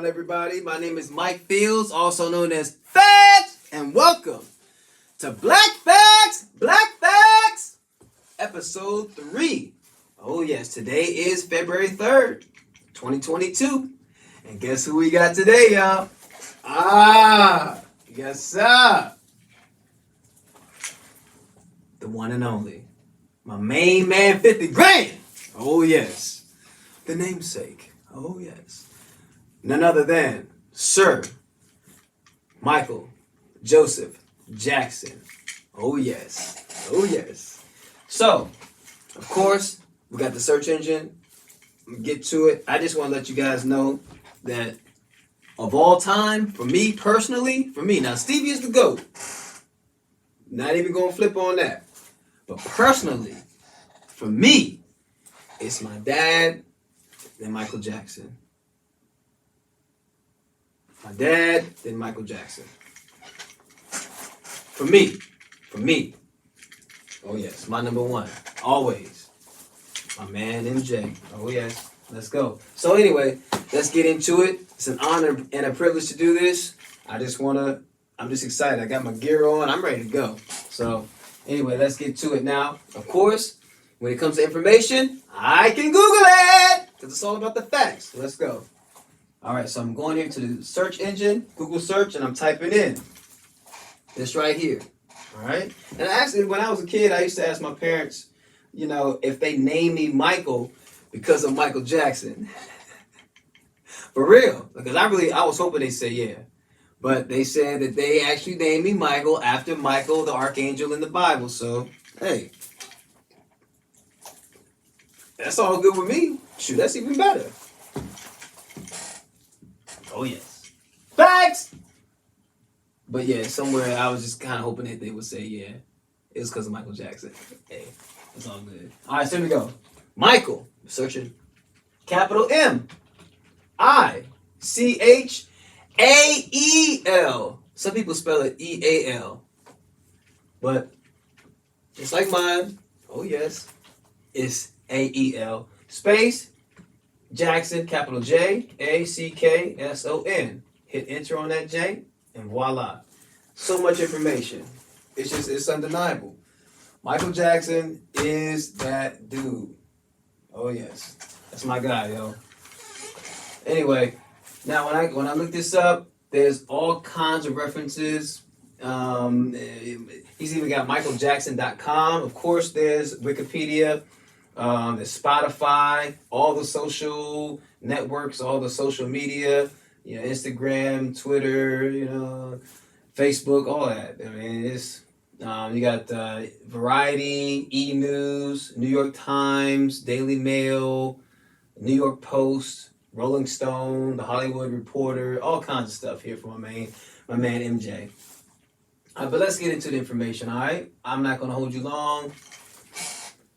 on, everybody? My name is Mike Fields, also known as Facts, and welcome to Black Facts, episode 3. Oh yes, today is February 3rd, 2022, and guess who we got today, y'all? Yes, sir. The one and only, my main man, 50 grand. Oh yes, the namesake. Oh yes, none other than Sir Michael Joseph Jackson. Oh yes, oh yes. So, of course, we got the search engine. Get to it. I just want to let you guys know that of all time, for me personally, now Stevie is the GOAT. Not even gonna flip on that. But personally, for me, it's my dad and Michael Jackson. My dad, then Michael Jackson. For me. Oh yes, my number one, always. My man MJ. Oh yes, let's go. So anyway, let's get into it. It's an honor and a privilege to do this. I'm just excited. I got my gear on. I'm ready to go. So anyway, let's get to it now. Of course, when it comes to information, I can Google it because it's all about the facts. So let's go. All right, so I'm going here to the search engine, Google search, and I'm typing in this right here. All right. And actually, when I was a kid, I used to ask my parents, if they named me Michael because of Michael Jackson. For real. Because I was hoping they'd say yeah. But they said that they actually named me Michael after Michael, the archangel in the Bible. So, hey. That's all good with me. Shoot, that's even better. Oh, yes. Facts! But yeah, somewhere I was just kind of hoping that they would say, yeah, it was because of Michael Jackson. Hey, it's all good. All right, so here we go. Michael, searching. Capital M-I-C-H-A-E-L. Some people spell it E-A-L. But just like mine, oh yes, it's A-E-L. Space, Jackson, capital J-A-C-K-S-O-N. Hit enter on that J, and voila. So much information. It's undeniable. Michael Jackson is that dude. Oh yes. That's my guy, yo. Anyway, now when I look this up, there's all kinds of references. He's even got michaeljackson.com. Of course, there's Wikipedia, there's Spotify, all the social networks, all the social media, Instagram, Twitter, Facebook, all that. I mean, it's you got Variety, E! News, New York Times, Daily Mail, New York Post, Rolling Stone, The Hollywood Reporter, all kinds of stuff here for my man MJ. But let's get into the information, all right? I'm not going to hold you long.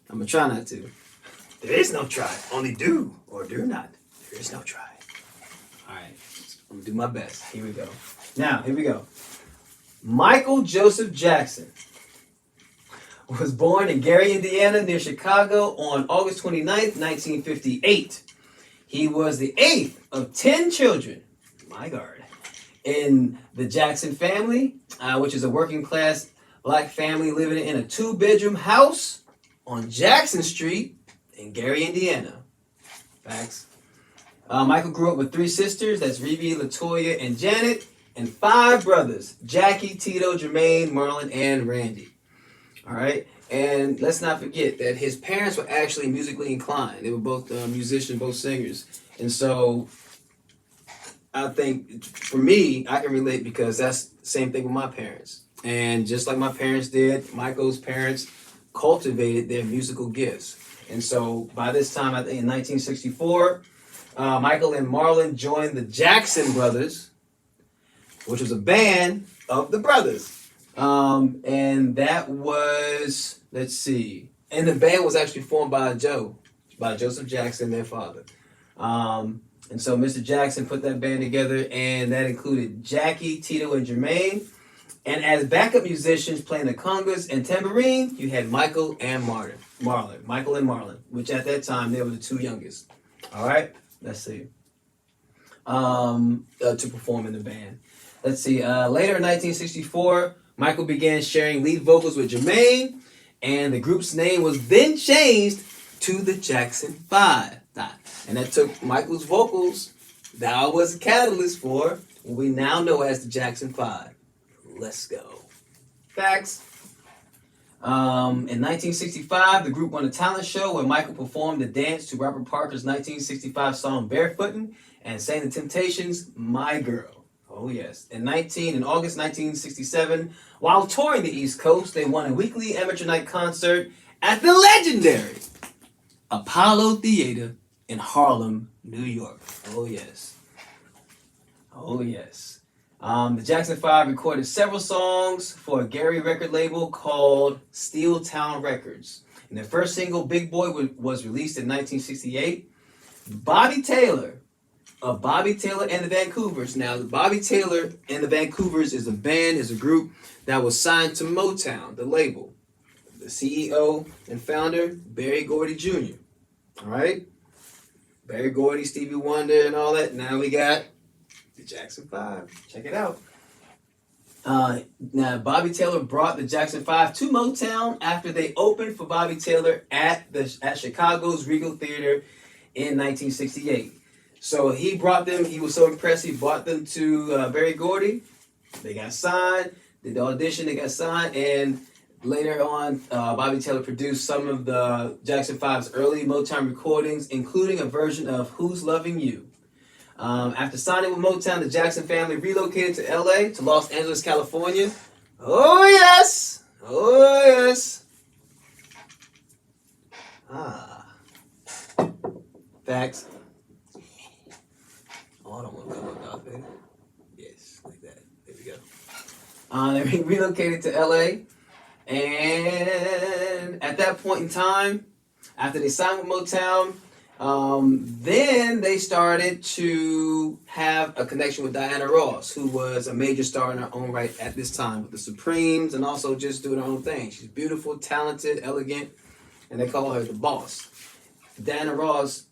I'm going to try not to. There is no try. Only do or do not. There is no try. All right. I'm going to do my best. Here we go. Now, here we go. Michael Joseph Jackson was born in Gary, Indiana, near Chicago on August 29th, 1958. He was the 8th of 10 children, my God, in the Jackson family, which is a working class black family living in a 2-bedroom house on Jackson Street in Gary, Indiana. Facts. Michael grew up with 3 sisters, that's Rebe, Latoya, and Janet, and 5 brothers, Jackie, Tito, Jermaine, Marlon, and Randy. All right, and let's not forget that his parents were actually musically inclined. They were both musicians, both singers. And so I think for me, I can relate because that's the same thing with my parents. And just like my parents did, Michael's parents cultivated their musical gifts. And so by this time, I think in 1964, Michael and Marlon joined the Jackson Brothers, which was a band of the brothers. And that was, let's see. And the band was actually formed by Joseph Jackson, their father. And so Mr. Jackson put that band together, and that included Jackie, Tito, and Jermaine. And as backup musicians playing the congas and tambourine, you had Michael and Marlon, which at that time, they were the 2 youngest. All right, let's see. to perform in the band. Let's see. Later in 1964, Michael began sharing lead vocals with Jermaine, and the group's name was then changed to the Jackson 5. And that took Michael's vocals. That was a catalyst for what we now know as the Jackson 5. Let's go. Facts. In 1965, the group won a talent show where Michael performed the dance to Robert Parker's 1965 song Barefootin' and sang The Temptations' My Girl. Oh yes. In August 1967, while touring the East Coast, they won a weekly amateur night concert at the legendary Apollo Theater in Harlem, New York. Oh yes. Oh yes. The Jackson 5 recorded several songs for a Gary record label called Steel Town Records. And their first single, Big Boy, was released in 1968. Bobby Taylor of Bobby Taylor and the Vancouvers. Now, Bobby Taylor and the Vancouvers is a group that was signed to Motown, the label. The CEO and founder, Berry Gordy Jr. All right? Berry Gordy, Stevie Wonder, and all that. Now we got the Jackson 5. Check it out. Now, Bobby Taylor brought the Jackson 5 to Motown after they opened for Bobby Taylor at Chicago's Regal Theater in 1968. So he brought them. He was so impressed. He brought them to Berry Gordy. They got signed. Did the audition. They got signed. And later on, Bobby Taylor produced some of the Jackson 5's early Motown recordings, including a version of Who's Loving You. After signing with Motown, the Jackson family relocated to LA, to Los Angeles, California. Oh, yes! Oh, yes! Facts. Oh, I don't want to come up, baby. Yes, like that. There we go. They relocated to LA, and at that point in time, after they signed with Motown, then they started to have a connection with Diana Ross, who was a major star in her own right at this time with the Supremes and also just doing her own thing. She's beautiful, talented, elegant, and they call her the boss. Diana Ross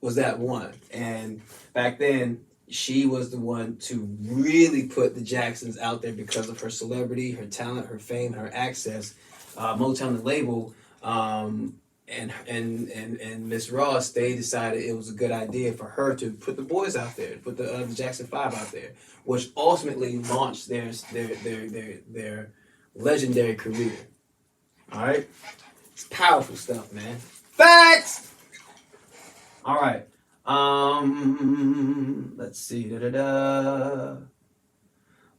was that one. And back then, she was the one to really put the Jacksons out there because of her celebrity, her talent, her fame, her access. Motown, the label, and Miss Ross, they decided it was a good idea for her to put the boys out there, put the Jackson 5 out there, which ultimately launched their legendary career. All right, it's powerful stuff, man. Facts. All right. Let's see.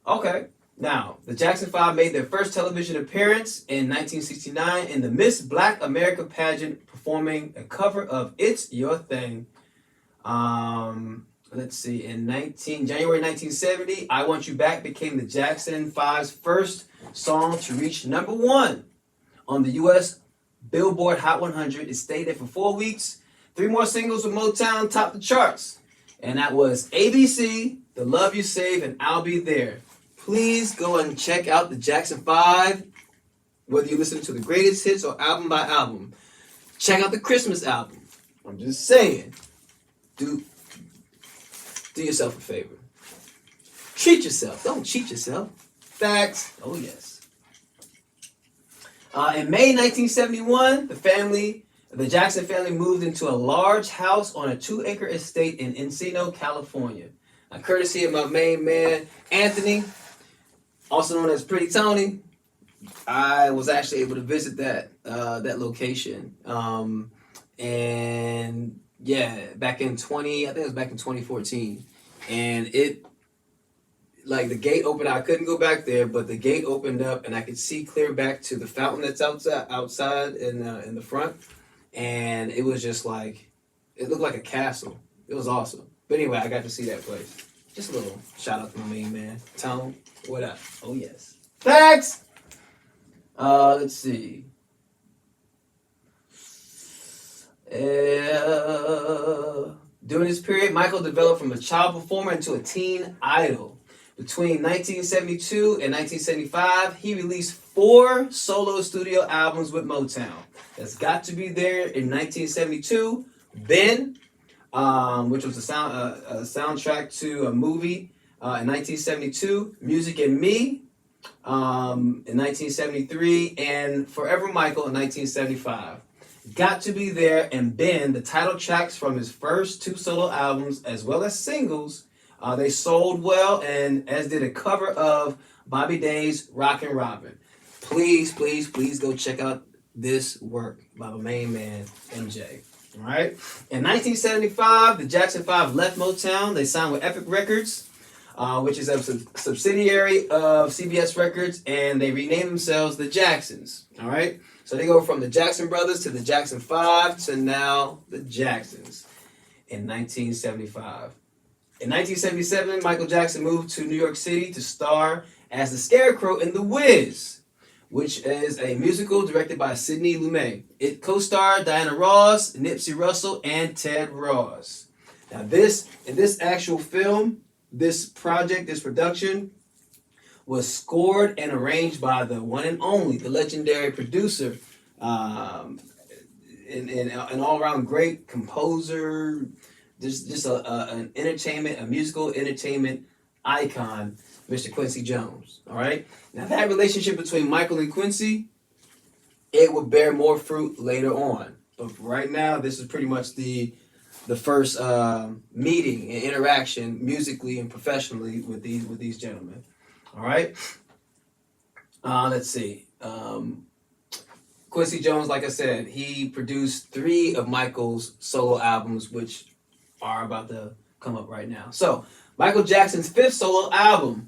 Okay. Now, the Jackson 5 made their first television appearance in 1969 in the Miss Black America pageant, performing a cover of It's Your Thing. Let's see. In January 1970, I Want You Back became the Jackson 5's first song to reach #1 on the U.S. Billboard Hot 100. It stayed there for 4 weeks. 3 more singles with Motown topped the charts. And that was ABC, The Love You Save, and I'll Be There. Please go and check out the Jackson 5, whether you listen to the greatest hits or album by album. Check out the Christmas album. I'm just saying. Do yourself a favor. Treat yourself. Don't cheat yourself. Facts. Oh, yes. In May 1971, the Jackson family moved into a large house on a 2-acre estate in Encino, California. Now, courtesy of my main man, Anthony, also known as Pretty Tony, I was actually able to visit that location. And yeah, back in 2014. And the gate opened. I couldn't go back there, but the gate opened up and I could see clear back to the fountain that's outside in the front. And it was just it looked like a castle. It was awesome. But anyway, I got to see that place. Just a little shout out to my main man, Tone. What up? Oh, yes. Facts! Let's see. During this period, Michael developed from a child performer into a teen idol. Between 1972 and 1975, he released 4 solo studio albums with Motown. That's Got to Be There in 1972, Ben, which was a soundtrack to a movie in 1972, Music and Me in 1973, and Forever Michael in 1975. Got to Be There and Ben, the title tracks from his first 2 solo albums, as well as singles, they sold well, and as did a cover of Bobby Daye's Rockin' Robin. Please, please, please go check out this work by the main man, MJ. All right. In 1975, the Jackson 5 left Motown. They signed with Epic Records, which is a subsidiary of CBS Records, and they renamed themselves the Jacksons. All right. So they go from the Jackson Brothers to the Jackson 5 to now the Jacksons in 1975. In 1977, Michael Jackson moved to New York City to star as the Scarecrow in The Wiz, which is a musical directed by Sidney Lumet. It co-starred Diana Ross, Nipsey Russell, and Ted Ross. Now in this actual film, this project, this production, was scored and arranged by the one and only, the legendary producer, an all-around great composer, just an entertainment, a musical entertainment icon, Mr. Quincy Jones. All right. Now that relationship between Michael and Quincy, it would bear more fruit later on. But right now, this is pretty much the first meeting and interaction musically and professionally with these gentlemen. All right. Let's see. Quincy Jones, like I said, he produced 3 of Michael's solo albums, which are about to come up right now. So, Michael Jackson's 5th solo album,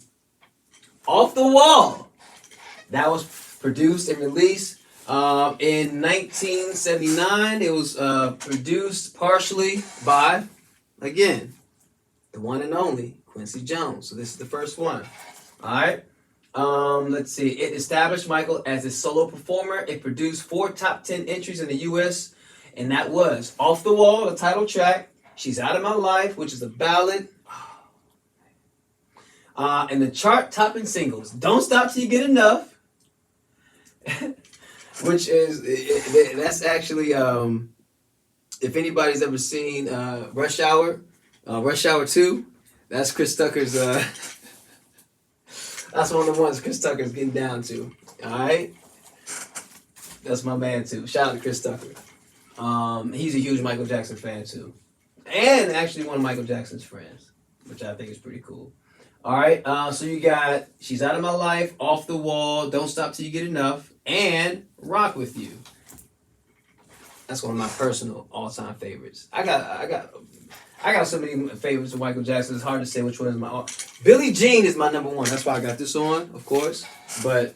Off the Wall, that was produced and released in 1979. It was produced partially by, again, the one and only Quincy Jones. So this is the first one. All right. Let's see. It established Michael as a solo performer. It produced 4 top 10 entries in the U.S., and that was Off the Wall, the title track, She's Out of My Life, which is a ballad, and the chart-topping singles, Don't Stop Till You Get Enough, which is, that's actually, if anybody's ever seen Rush Hour 2, that's Chris Tucker's, that's one of the ones Chris Tucker's getting down to. All right, that's my man too. Shout out to Chris Tucker. He's a huge Michael Jackson fan too, and actually one of Michael Jackson's friends, which I think is pretty cool. All right, so you got She's Out of My Life, Off the Wall, Don't Stop Till You Get Enough, and Rock With You. That's one of my personal all-time favorites. I got so many favorites of Michael Jackson. It's hard to say which one is my. Billie Jean is my number 1. That's why I got this on, of course. But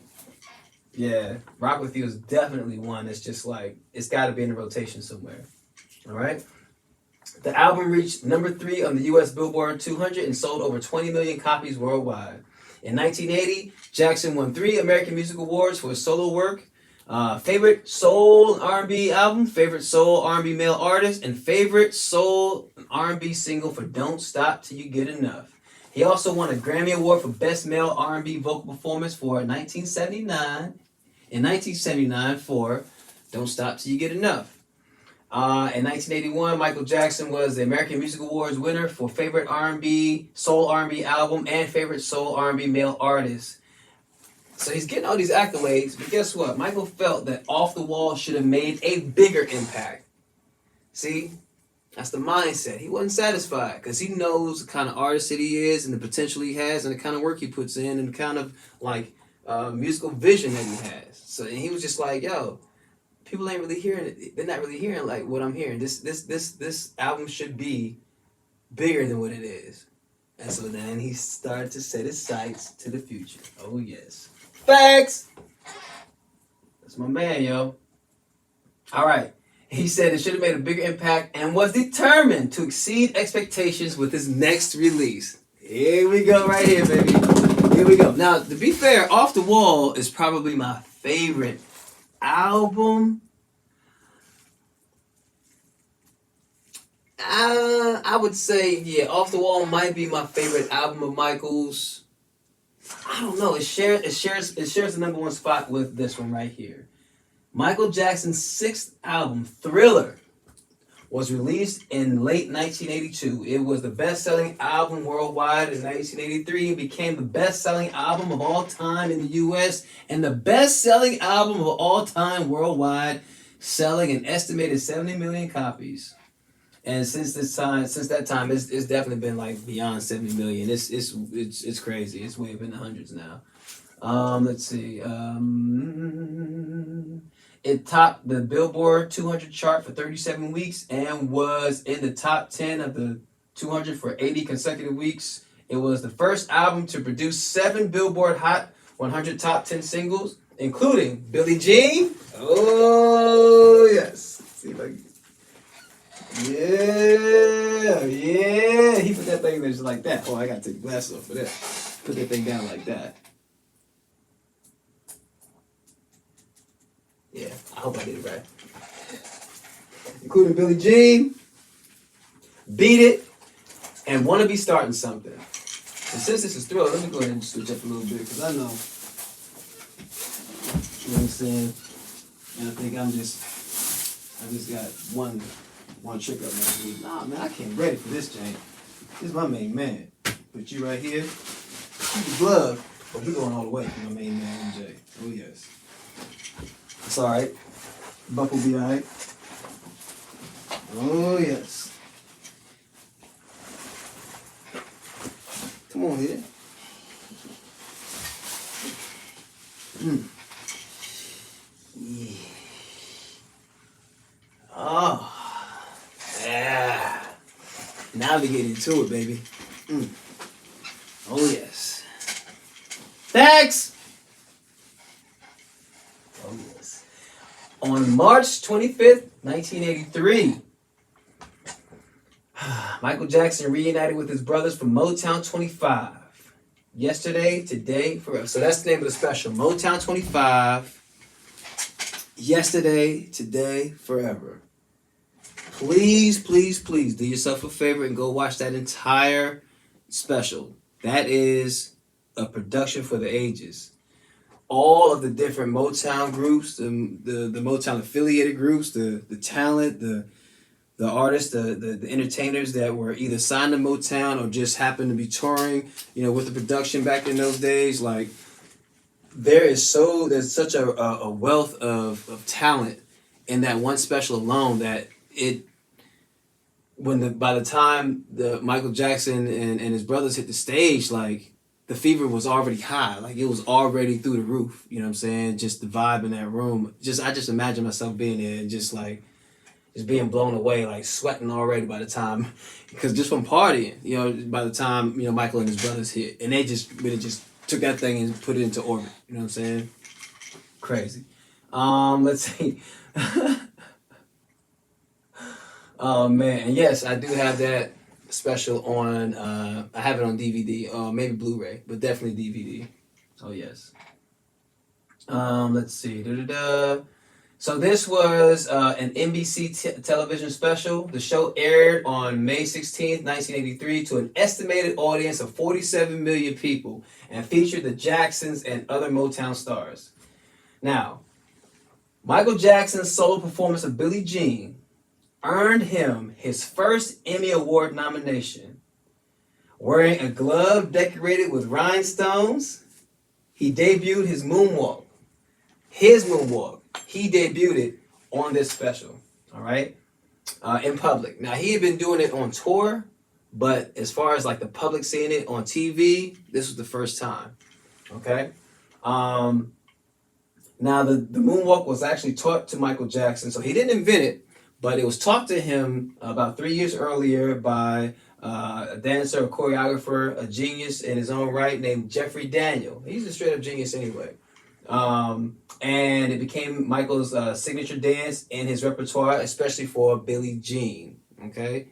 yeah, Rock With You is definitely one that's just like, it's got to be in the rotation somewhere. All right. The album reached number 3 on the U.S. Billboard 200 and sold over 20 million copies worldwide. In 1980, Jackson won 3 American Music Awards for his solo work. Favorite soul R&B album, favorite soul R&B male artist, and favorite soul R&B single for Don't Stop Till You Get Enough. He also won a Grammy Award for Best Male R&B Vocal Performance for 1979 for Don't Stop Till You Get Enough. In 1981, Michael Jackson was the American Music Awards winner for favorite R&B, soul R&B album, and favorite soul R&B male artist. So he's getting all these accolades, but guess what? Michael felt that Off the Wall should have made a bigger impact. See? That's the mindset. He wasn't satisfied because he knows the kind of artist that he is and the potential he has and the kind of work he puts in and the kind of like musical vision that he has. So and he was just like, yo, people ain't really hearing it. They're not really hearing like what I'm hearing. This album should be bigger than what it is. And so then he started to set his sights to the future. Oh yes. Facts. That's my man, yo. All right. He said it should have made a bigger impact and was determined to exceed expectations with his next release. Here we go, right here, baby. Here we go. Now, to be fair, Off the Wall is probably my favorite album. I would say, yeah, Off the Wall might be my favorite album of Michael's. I don't know. It shares the number 1 spot with this one right here. Michael Jackson's 6th album, Thriller, was released in late 1982. It was the best-selling album worldwide in 1983. It became the best-selling album of all time in the U.S. and the best-selling album of all time worldwide, selling an estimated 70 million copies. And since that time, it's definitely been like beyond 70 million. It's crazy. It's way up in the hundreds now. Let's see. It topped the Billboard 200 chart for 37 weeks and was in the top 10 of the 200 for 80 consecutive weeks. It was the first album to produce 7 Billboard Hot 100 top 10 singles, including Billie Jean. Oh, yes. See if I can. Yeah. He put that thing there just like that. Oh, I got to take the glasses off for that. Put that thing down like that. Yeah, I hope I did it right. Including Billie Jean, Beat It, and Wanna Be Starting Something. And since this is Thrill, let me go ahead and switch up a little bit, because I know, you know what I'm saying, and I think I just got one trick up my sleeve. Nah, man, I can't ready for this, Jane. This is my main man. Put you right here. Keep the glove, but we going all the way for my main man, MJ. Oh, yes. It's all right. Buck will be all right. Oh, yes. Come on here. Yeah. Oh. Yeah. Now we get into it, baby. Oh, yes. Thanks. Oh, yes. On March 25th, 1983, Michael Jackson reunited with his brothers from Motown 25. Yesterday, Today, Forever. So that's the name of the special. Motown 25. Yesterday, Today, Forever. Please, please, please do yourself a favor and go watch that entire special. That is a production for the ages. All of the different Motown groups, the Motown affiliated groups, the talent, the artists, the entertainers that were either signed to Motown or just happened to be touring, with the production back in those days. Like, there's such a wealth of talent in that one special alone that by the time the Michael Jackson and his brothers hit the stage, like, the fever was already high. Like, it was already through the roof. You know what I'm saying? Just the vibe in that room. I just imagine myself being there and just being blown away, like sweating already by the time, because just from partying, by the time, Michael and his brothers hit, and they just really just took that thing and put it into orbit. You know what I'm saying? Crazy. Let's see. Oh man, and yes, I do have that special on. I have it on DVD, or maybe Blu-ray, but definitely DVD. Oh yes. Let's see. So this was an NBC television special. The show aired on May 16th, 1983 to an estimated audience of 47 million people and featured the Jacksons and other Motown stars. Now, Michael Jackson's solo performance of Billie Jean earned him his first Emmy Award nomination. Wearing a glove decorated with rhinestones, he debuted his Moonwalk. He debuted it on this special, all right, in public. Now, he had been doing it on tour, but as far as like the public seeing it on TV, this was the first time, okay? Now, the Moonwalk was actually taught to Michael Jackson, so he didn't invent it, but it was taught to him about 3 years earlier by a dancer, a choreographer, a genius in his own right named Jeffrey Daniel. He's a straight-up genius anyway. And it became Michael's signature dance in his repertoire, especially for Billie Jean. Okay,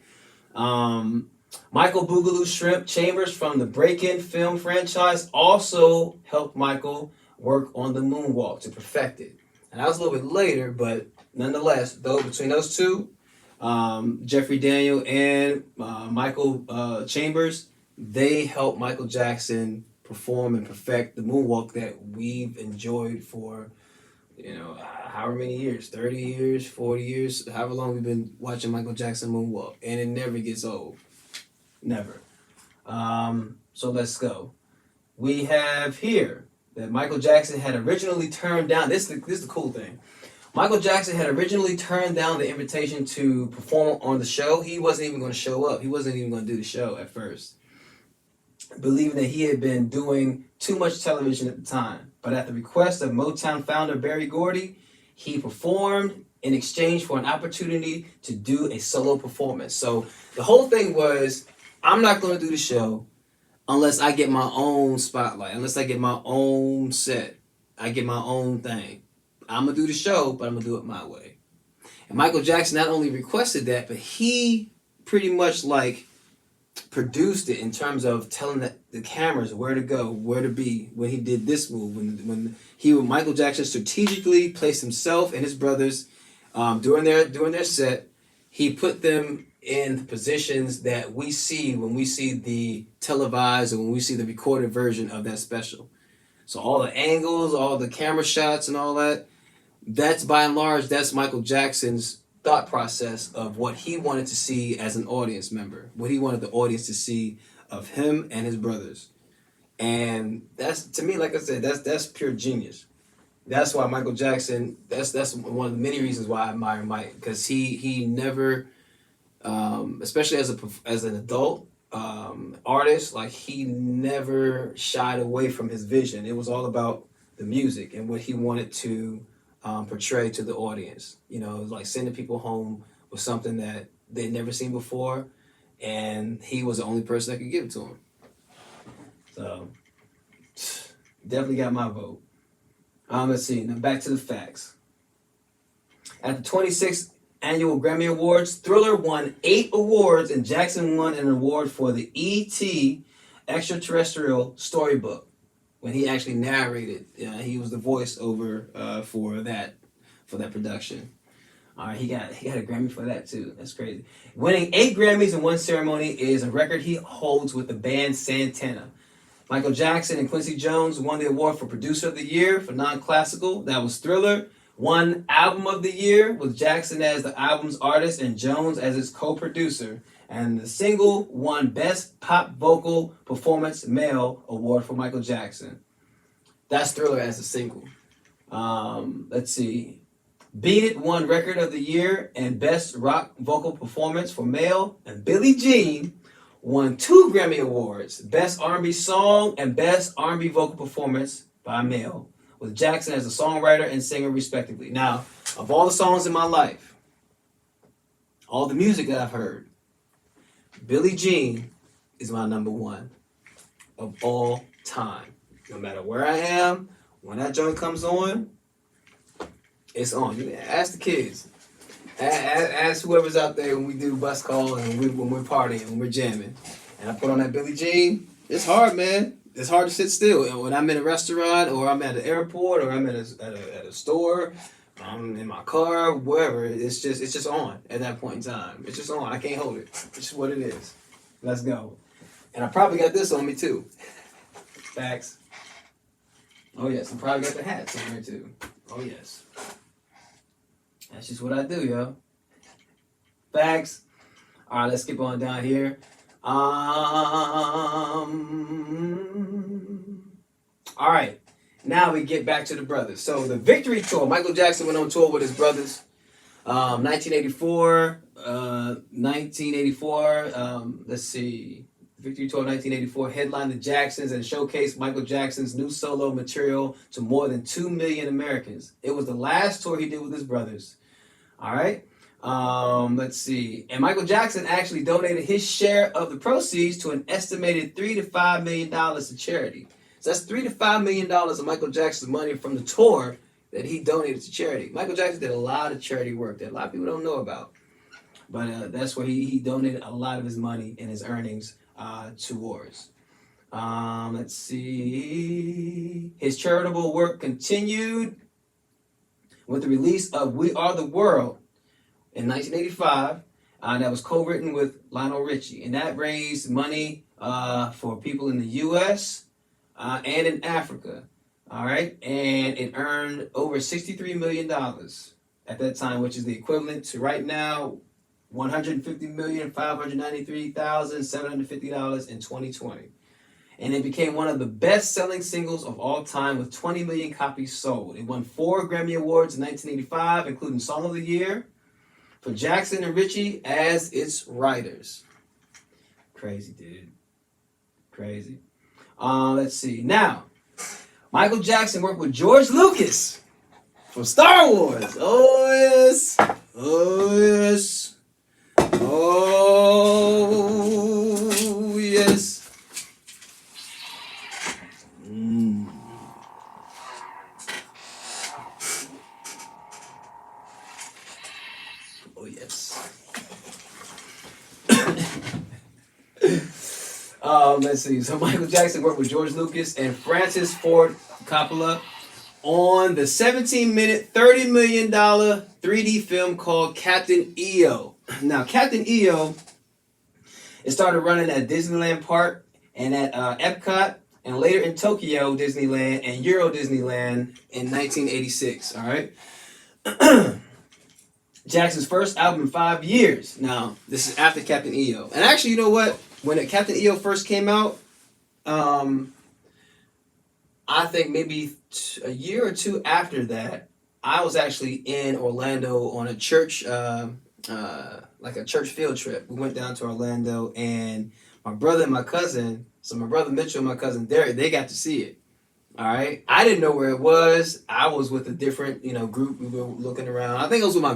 Michael Boogaloo Shrimp Chambers from the Break-In film franchise also helped Michael work on the Moonwalk to perfect it. And that was a little bit later, but nonetheless, between those two, Jeffrey Daniel and Michael Chambers, they helped Michael Jackson perform and perfect the Moonwalk that we've enjoyed for However many years, 30 years, 40 years, however long we've been watching Michael Jackson moonwalk, and it never gets old. Never. So let's go. We have here that Michael Jackson had originally turned down. This is the cool thing. Michael Jackson had originally turned down the invitation to perform on the show. He wasn't even going to show up. He wasn't even going to do the show at first, believing that he had been doing too much television at the time. But at the request of Motown founder Berry Gordy, he performed in exchange for an opportunity to do a solo performance. So the whole thing was, I'm not going to do the show unless I get my own spotlight, unless I get my own set, I get my own thing. I'm going to do the show, but I'm going to do it my way. And Michael Jackson not only requested that, but he pretty much produced it in terms of telling the cameras where to go, where to be when he did this move. Michael Jackson strategically placed himself and his brothers during their set. He put them in the positions that we see when we see the televised or when we see the recorded version of that special. So all the angles, all the camera shots and all that, that's by and large, that's Michael Jackson's thought process of what he wanted to see as an audience member, what he wanted the audience to see of him and his brothers. And that's, to me, like I said, that's pure genius. That's why Michael Jackson, that's one of the many reasons why I admire Mike, because he never, especially as an adult artist, he never shied away from his vision. It was all about the music and what he wanted to portray to the audience. It was like sending people home with something that they'd never seen before, and he was the only person that could give it to them. So, definitely got my vote. Let's see. Now back to the facts. At the 26th Annual Grammy Awards, Thriller won 8 awards, and Jackson won an award for the E.T. Extraterrestrial Storybook when he actually narrated. He was the voiceover for that production. All right, he got a Grammy for that too. That's crazy. Winning 8 Grammys in one ceremony is a record he holds with the band Santana. Michael Jackson and Quincy Jones won the award for Producer of the Year for non-classical. That was Thriller. Won Album of the Year with Jackson as the album's artist and Jones as its co-producer. And the single won Best Pop Vocal Performance Male Award for Michael Jackson. That's Thriller as a single. Let's see. Beat It won Record of the Year and Best Rock Vocal Performance for Male. And Billie Jean won 2 Grammy Awards, Best R&B Song and Best R&B Vocal Performance by Male, with Jackson as a songwriter and singer respectively. Now, of all the songs in my life, all the music that I've heard, Billie Jean is my number 1 of all time. No matter where I am, when that joint comes on, it's on. Ask the kids. Ask whoever's out there when we do bus call and when we're partying, when we're jamming. And I put on that Billie Jean. It's hard, man. It's hard to sit still. And when I'm in a restaurant or I'm at an airport or I'm at a store, I'm in my car, wherever, it's just on at that point in time. It's just on. I can't hold it. It's just what it is. Let's go. And I probably got this on me too. Facts. Oh yes, I probably got the hat somewhere too. Oh yes. That's just what I do, yo. Facts. All right, let's skip on down here. All right, now we get back to the brothers. So the Victory Tour. Michael Jackson went on tour with his brothers. 1984. Let's see. Victory Tour 1984 headlined the Jacksons and showcased Michael Jackson's new solo material to more than 2 million Americans. It was the last tour he did with his brothers. All right. Let's see. And Michael Jackson actually donated his share of the proceeds to an estimated $3 to $5 million to charity. So that's $3 to $5 million of Michael Jackson's money from the tour that he donated to charity. Michael Jackson did a lot of charity work that a lot of people don't know about. But that's where he donated a lot of his money and his earnings towards. Let's see. His charitable work continued with the release of We Are the World in 1985. That was co-written with Lionel Richie. And that raised money for people in the U.S. And in Africa. All right, and it earned over $63 million at that time, which is the equivalent to right now $150,593,750 in 2020. And it became one of the best-selling singles of all time with 20 million copies sold. It won 4 Grammy Awards in 1985, including Song of the Year for Jackson and Ritchie as its writers. Crazy, dude. Crazy. Let's see. Now, Michael Jackson worked with George Lucas from Star Wars. Oh, yes. Oh, yes. Oh, yes. Oh, yes. Let's see. So Michael Jackson worked with George Lucas and Francis Ford Coppola on the 17-minute, $30 million 3D film called Captain EO. Now, Captain EO, it started running at Disneyland Park and at Epcot, and later in Tokyo Disneyland and Euro Disneyland in 1986. All right. Jackson's first album in 5 years. Now, this is after Captain EO. And actually, you know what? When Captain EO first came out, I think maybe a year or two after that, I was actually in Orlando on a church, like a church field trip. We went down to Orlando, and my brother and my cousin, so my brother Mitchell and my cousin Derek, they got to see it. All right. I didn't know where it was. I was with a different, group. We were looking around. I think I was with my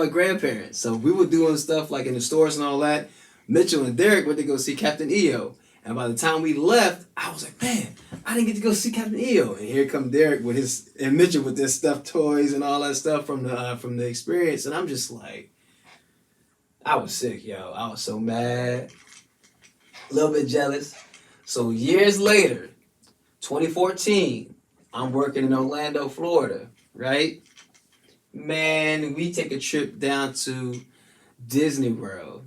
grandparents. So we were doing stuff like in the stores and all that. Mitchell and Derek went to go see Captain EO. And by the time we left, I was like, man, I didn't get to go see Captain EO. And here come Derek and Mitchell with their stuffed toys and all that stuff from the experience. And I'm just like, I was sick, yo. I was so mad. A little bit jealous. So years later, 2014, I'm working in Orlando, Florida, right? Man, we take a trip down to Disney World,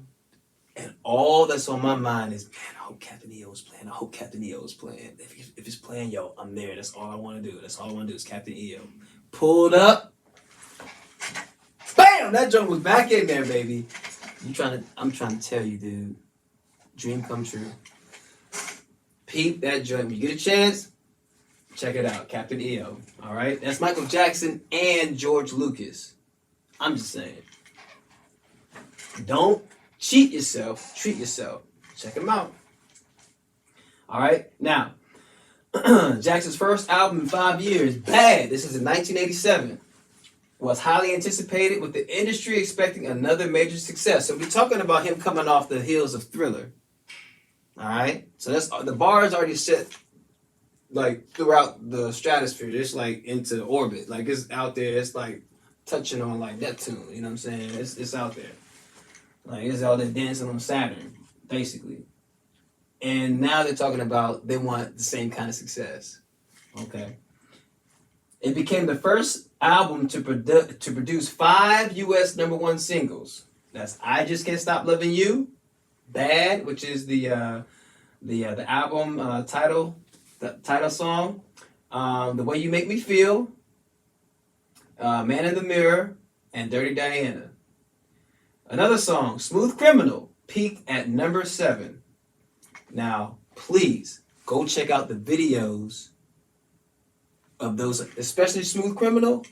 and all that's on my mind is, man, I hope Captain EO is playing. I hope Captain EO is playing. If it's playing, yo, I'm there. That's all I want to do. That's all I want to do is Captain EO. Pulled up. Bam! That joke was back in there, baby. I'm trying to tell you, dude. Dream come true. Peep that joint. When you get a chance, check it out. Captain EO. All right? That's Michael Jackson and George Lucas. I'm just saying. Don't cheat yourself. Treat yourself. Check them out. All right? Now, Jackson's first album in 5 years, B.A.D. This is in 1987. Was highly anticipated with the industry expecting another major success. So we're talking about him coming off the heels of Thriller. All right, so that's the bar is already set, like throughout the stratosphere. It's like into orbit, like it's out there. It's like touching on like Neptune. You know what I'm saying? It's out there, like it's out there dancing on Saturn, basically. And now they're talking about they want the same kind of success. Okay, it became the first album to produce 5 U.S. #1 singles. That's "I Just Can't Stop Loving You," "B.A.D," which is the album title song, "The Way You Make Me Feel," "Man in the Mirror," and "Dirty Diana." Another song, "Smooth Criminal," peaked at number 7. Now, please go check out the videos of those, especially "Smooth Criminal."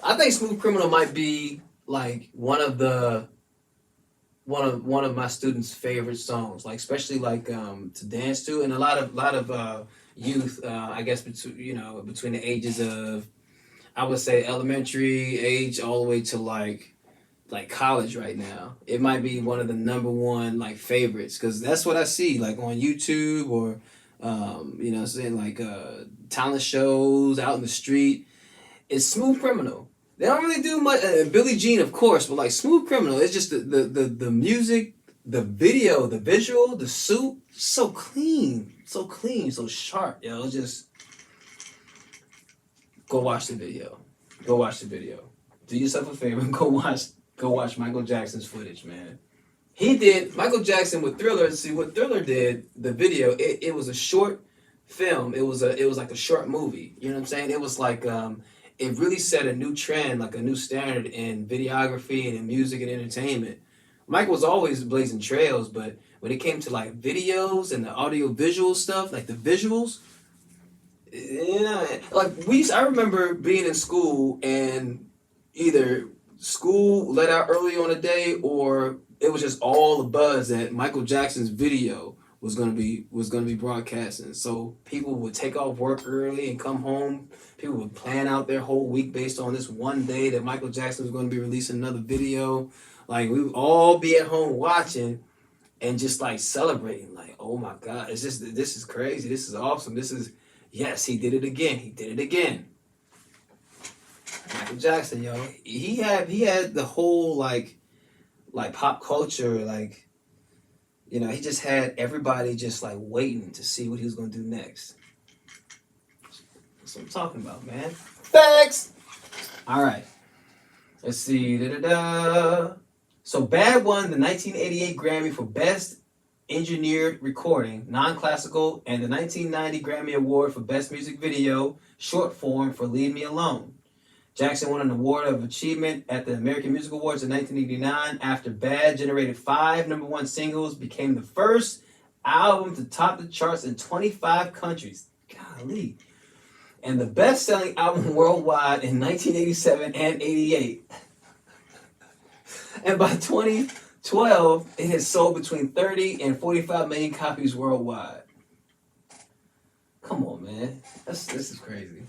I think "Smooth Criminal" might be like one of my students' favorite songs, like especially like to dance to, and a lot of youth, I guess between the ages of, I would say, elementary age all the way to like college right now. It might be one of the #1 like favorites, because that's what I see like on YouTube or saying like talent shows out in the street. It's "Smooth Criminal." They don't really do much. Billie Jean, of course, but like "Smooth Criminal," it's just the music, the video, the visual, the suit, so clean, so sharp. Just go watch the video. Go watch the video. Do yourself a favor and go watch Michael Jackson's footage, man. He did Michael Jackson with Thriller. See what Thriller did. The video. It was a short film. It was like a short movie. You know what I'm saying? It was like it really set a new trend, like a new standard in videography and in music and entertainment. Mike was always blazing trails, but when it came to like videos and the audio visual stuff, like the visuals, I remember being in school and either school let out early on a day or it was just all the buzz that Michael Jackson's video was gonna be broadcasting. So people would take off work early and come home. People would plan out their whole week based on this one day that Michael Jackson was going to be releasing another video. Like we would all be at home watching and just like celebrating. Like, oh my God, this is crazy. This is awesome. Yes, he did it again. He did it again. Michael Jackson, yo, he had the whole like pop culture, like, you know, he just had everybody just like waiting to see what he was gonna do next. That's what I'm talking about, man. Facts. All right. Let's see. So B.A.D won the 1988 Grammy for Best Engineered Recording, Non-Classical, and the 1990 Grammy Award for Best Music Video, Short Form for Leave Me Alone. Jackson won an award of achievement at the American Music Awards in 1989 after B.A.D generated 5 #1 singles, became the first album to top the charts in 25 countries. Golly. And the best-selling album worldwide in 1987 and 88. And by 2012, it has sold between 30 and 45 million copies worldwide. Come on, man. This is crazy.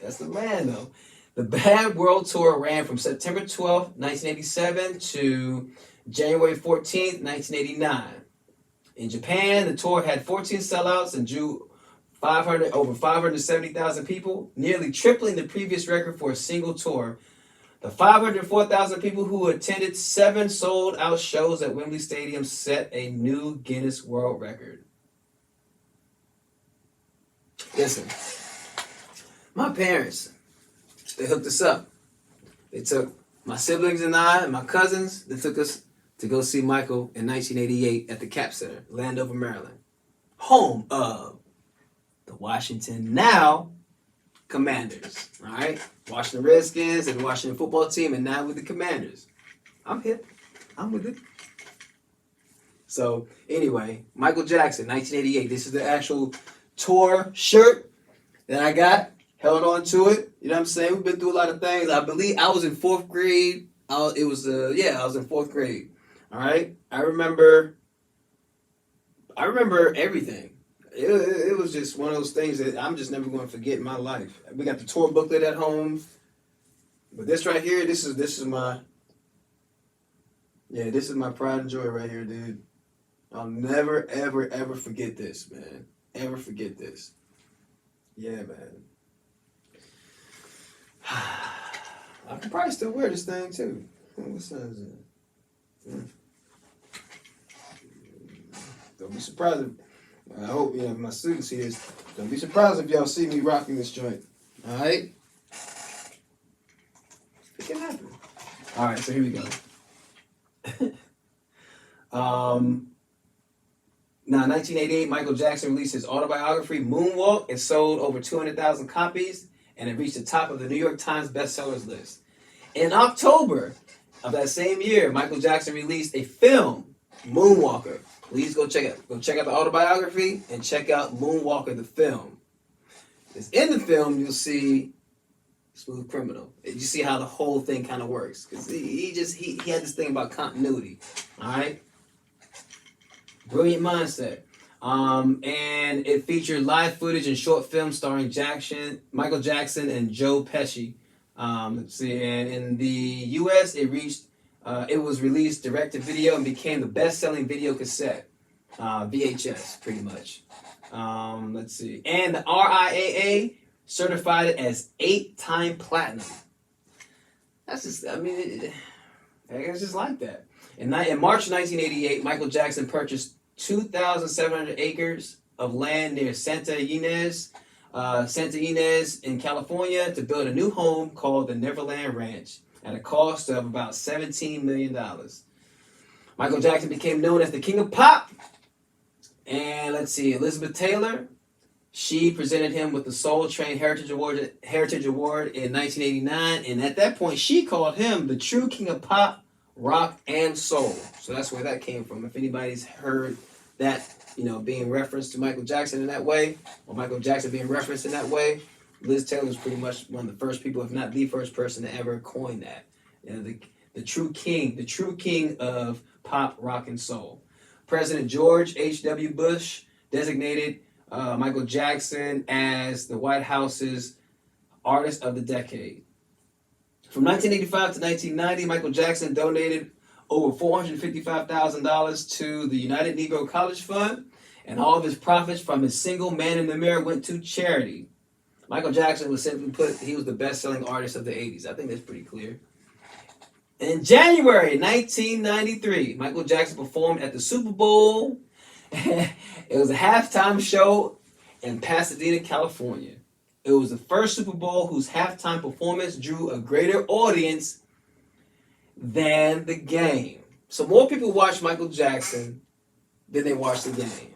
That's the man, though. The B.A.D World Tour ran from September 12th, 1987 to January 14th, 1989. In Japan, the tour had 14 sellouts and drew over 570,000 people, nearly tripling the previous record for a single tour. The 504,000 people who attended 7 sold-out shows at Wembley Stadium set a new Guinness World Record. Listen, my parents, they hooked us up. They took my siblings and I and my cousins, they took us to go see Michael in 1988 at the Cap Center, Landover, Maryland, home of the Washington now Commanders. All right, Washington Redskins and the Washington football team, and now with the Commanders. I'm hip. I'm with it. So anyway, Michael Jackson, 1988. This is the actual tour shirt that I got. Held on to it. You know what I'm saying? We've been through a lot of things. I believe I was in 4th grade. I was in 4th grade. All right. I remember everything. It was just one of those things that I'm just never going to forget in my life. We got the tour booklet at home, but this right here, this is my pride and joy right here, dude. I'll never ever ever forget this, man. Ever forget this? Yeah, man. I could probably still wear this thing too. What size is it? Don't be surprised if, I hope my students see this. Don't be surprised if y'all see me rocking this joint. Alright? It can happen. Alright, so here we go. Now, in 1988, Michael Jackson released his autobiography, Moonwalk. It sold over 200,000 copies, and it reached the top of the New York Times bestsellers list. In October of that same year, Michael Jackson released a film, Moonwalker. Please go check it. Go check out the autobiography and check out Moonwalker, the film. Because in the film, you'll see Smooth Criminal. You see how the whole thing kind of works. Because he had this thing about continuity. All right? Brilliant mindset. And it featured live footage and short films starring Michael Jackson and Joe Pesci. Let's see, and in the U.S., it was released direct to video and became the best-selling video cassette, VHS, pretty much. Let's see, and the RIAA certified it as 8-time platinum. That's just, it's just like that. In March 1988, Michael Jackson purchased 2,700 acres of land near Santa Ynez in California to build a new home called the Neverland Ranch at a cost of about $17 million. Michael Jackson became known as the King of Pop. And let's see, Elizabeth Taylor She presented him with the Soul Train Heritage Award in 1989, and at that point, she called him the true king of pop, rock, and soul. So that's where that came from. If anybody's heard that, being referenced to Michael Jackson in that way, or Michael Jackson being referenced in that way, Liz Taylor was pretty much one of the first people, if not the first person, to ever coin that. The true king of pop, rock, and soul. President George H.W. Bush designated Michael Jackson as the White House's Artist of the Decade. From 1985 to 1990, Michael Jackson donated over $455,000 to the United Negro College Fund, and all of his profits from his single Man in the Mirror went to charity. Michael Jackson was simply put, he was the best-selling artist of the 80s. I think that's pretty clear. In January 1993, Michael Jackson performed at the Super Bowl. It was a halftime show in Pasadena, California. It was the first Super Bowl whose halftime performance drew a greater audience than the game. So more people watched Michael Jackson than they watched the game.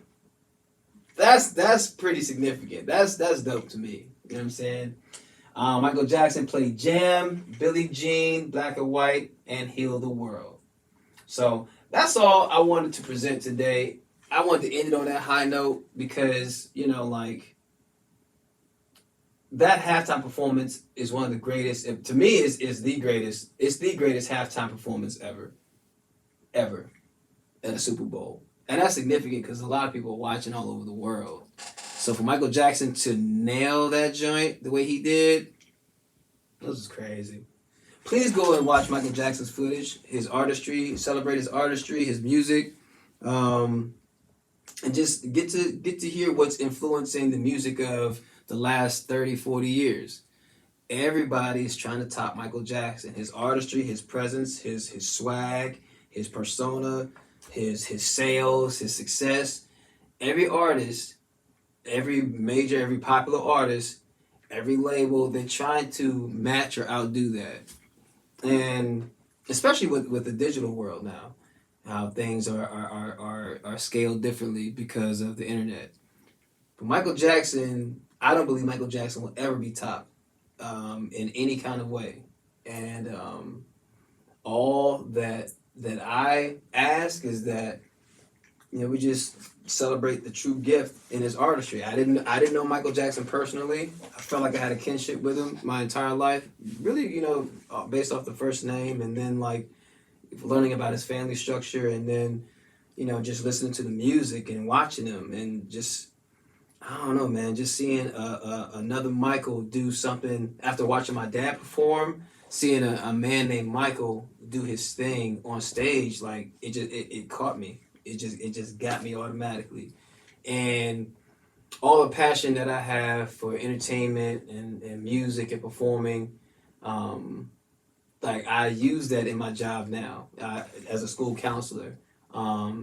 That's pretty significant. That's dope to me. You know what I'm saying? Michael Jackson played Jam, Billie Jean, Black or White, and Heal the World. So that's all I wanted to present today. I wanted to end it on that high note because, that halftime performance is one of the greatest. To me, is the greatest. It's the greatest halftime performance ever at a Super Bowl. And that's significant because a lot of people are watching all over the world. So for Michael Jackson to nail that joint the way he did, this is crazy. Please go and watch Michael Jackson's footage, his artistry, celebrate his artistry, his music, and just get to hear what's influencing the music of the last 30, 40 years. Everybody's trying to top Michael Jackson. His artistry, his presence, his swag, his persona, his sales, his success. Every artist, every popular artist, every label, they're trying to match or outdo that. And especially with the digital world now, how things are scaled differently because of the internet. But Michael Jackson, I don't believe Michael Jackson will ever be topped in any kind of way. And all that I ask is that we just celebrate the true gift in his artistry. I didn't know Michael Jackson personally. I felt like I had a kinship with him my entire life. Really, based off the first name, and then learning about his family structure, and then just listening to the music and watching him, and just I don't know, man, just seeing another Michael do something after watching my dad perform. Seeing a man named Michael do his thing on stage, it caught me. It just got me automatically. And all the passion that I have for entertainment and music and performing, I use that in my job now as a school counselor. I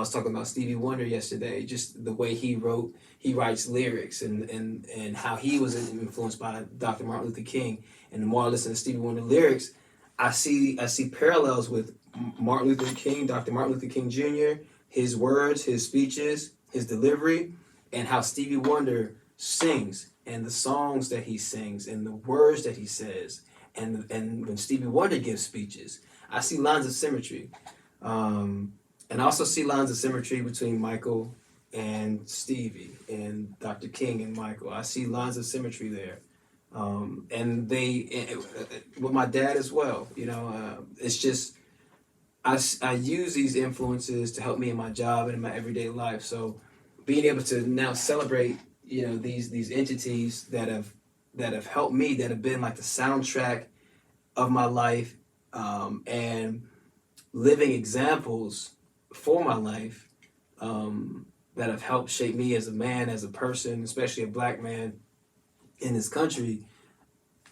was talking about Stevie Wonder yesterday, just the way he writes lyrics and how he was influenced by Dr. Martin Luther King. And the more I listen to Stevie Wonder lyrics, I see parallels with Martin Luther King, Dr. Martin Luther King Jr., his words, his speeches, his delivery, and how Stevie Wonder sings, and the songs that he sings, and the words that he says, and when Stevie Wonder gives speeches, I see lines of symmetry. And I also see lines of symmetry between Michael and Stevie and Dr. King and Michael. I see lines of symmetry there. And with my dad as well, it's just, I use these influences to help me in my job and in my everyday life. So being able to now celebrate, these entities that have helped me, that have been like the soundtrack of my life, and living examples for my life, that have helped shape me as a man, as a person, especially a black man in this country.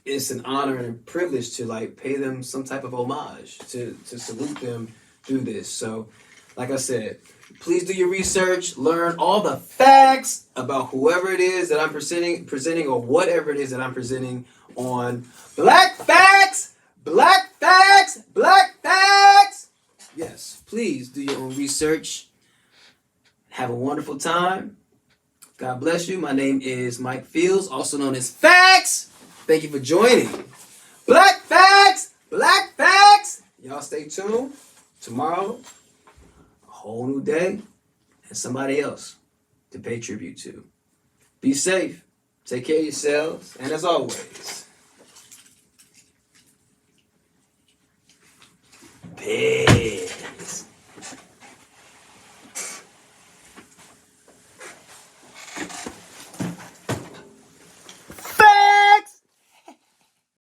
It's an honor and a privilege to pay them some type of homage, to salute them through this. So, like I said, please do your research, learn all the facts about whoever it is that I'm presenting or whatever it is that I'm presenting on Black Facts, Black Facts, Black Facts. Yes, please do your own research. Have a wonderful time. God bless you. My name is Mike Fields, also known as Facts. Thank you for joining. Black Facts! Black Facts! Y'all stay tuned. Tomorrow, a whole new day and somebody else to pay tribute to. Be safe. Take care of yourselves. And as always, peace.